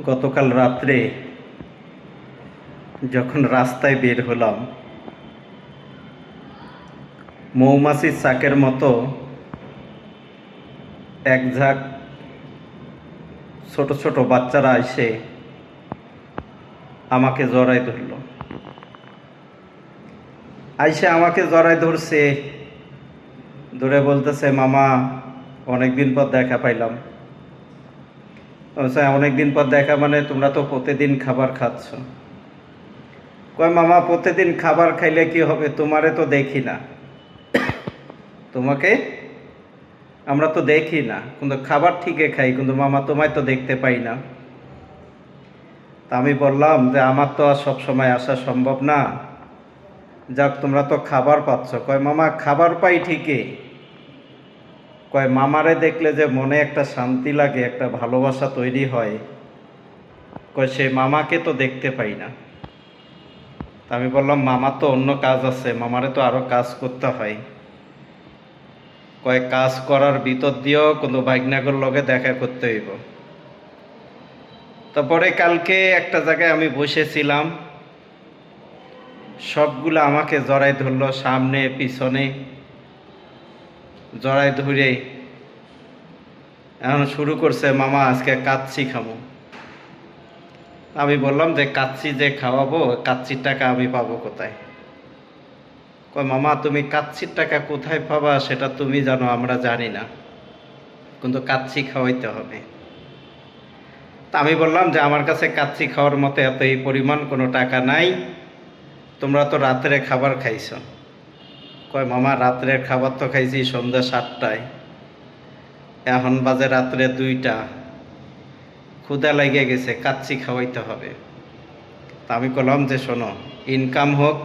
গতকাল রাত্রে যখন রাস্তায় বের হলাম, মৌমাছির চাকের মতো এক ঝাঁক ছোট ছোট বাচ্চারা এসে আমাকে জড়ায় ধরল। আইসে আমাকে জড়ায় ধরছে, ধরে বলতেছে, মামা অনেকদিন পর দেখা পাইলাম। অনেকদিন পর দেখা মানে তোমরা তো প্রতিদিন খাবার খাচ্ছ। কয় মামা প্রতিদিন খাবার খাইলে কি হবে, তোমারে তো দেখি না, তোমাকে আমরা তো দেখি না, কিন্তু খাবার ঠিকই খাই, কিন্তু মামা তোমায় তো দেখতে পাই না। তা আমি বললাম যে আমার তো আর সবসময় আসা সম্ভব না, যাক তোমরা তো খাবার পাচ্ছ। কয় মামা খাবার পাই ঠিকই, কয় মামারে দেখলে যে মনে একটা শান্তি লাগে, একটা ভালোবাসা তৈরি হয়, কয় সে মামাকে তো দেখতে পাই না। আমি বললাম মামা তো অন্য কাজ আছে, মামারে তো আরো কাজ করতে হয়। কয় কাজ করার ভিতর দিয়েও কোনো বাইকনাগর লগে দেখা করতে হইব। তারপরে কালকে একটা জায়গায় আমি বসেছিলাম, সবগুলো আমাকে জড়াই ধরলো, সামনে পিছনে জড়াই ধরে এখন শুরু করছে, মামা আজকে কাচ্চি খাবো। আমি বললাম যে কাচ্চি যে খাওয়াবো, কাচ্চির টাকা আমি পাবো কোথায়? কয় মামা তুমি কাচ্চির টাকা কোথায় পাবা সেটা তুমি জানো, আমরা জানি না, কিন্তু কাচ্চি খাওয়াইতে হবে। তা আমি বললাম যে আমার কাছে কাচ্চি খাওয়ার মতো এত এই পরিমাণ কোনো টাকা নাই, তোমরা তো রাত্রে খাবার খাইছ। কয় মামা রাত্রের খাবার তো খাইছি সন্ধ্যা 7টায়, এখন বাজে রাত্রে 2টা, ক্ষুধা লেগে গেছে, কাচ্চি খাওয়াইতে হবে। তা আমি বললাম যে শোনো, ইনকাম হোক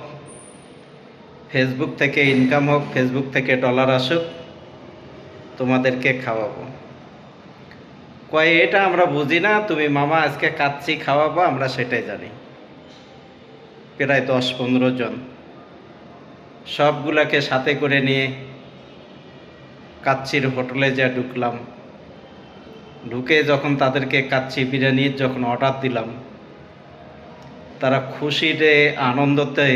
ফেসবুক থেকে, ইনকাম হোক ফেসবুক থেকে, ডলার আসুক, তোমাদেরকে খাওয়াবো। কয় এটা আমরা বুঝি না, তুমি মামা আজকে কাচ্চি খাওয়াবো আমরা সেটাই জানি। প্রায় 10-15 জন, সবগুলাকে সাথে করে নিয়ে কাচ্চির হোটেলে যা ঢুকলাম। ঢুকে যখন তাদেরকে কাচ্চি বিরিয়ানির যখন অর্ডার দিলাম, তারা খুশিতে আনন্দতে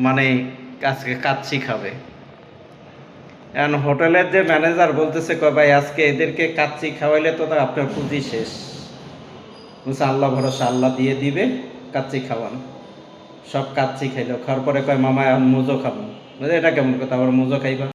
মানে আজকে কাচ্চি খাবে। এখন হোটেলের যে ম্যানেজার বলতেছে, কয় ভাই আজকে এদেরকে কাচ্চি খাওয়াইলে তো আপনার পুঁজি শেষ। বলছে আল্লাহ ভরসা, আল্লাহ দিয়ে দিবে, কাচ্চি খাওয়ান। সব কাচ্চি খাইলো, খাওয়ার পরে কয় মামা এখন মোজো খাবো। এটা কেমন কথা, আবার মোজো খাইবা?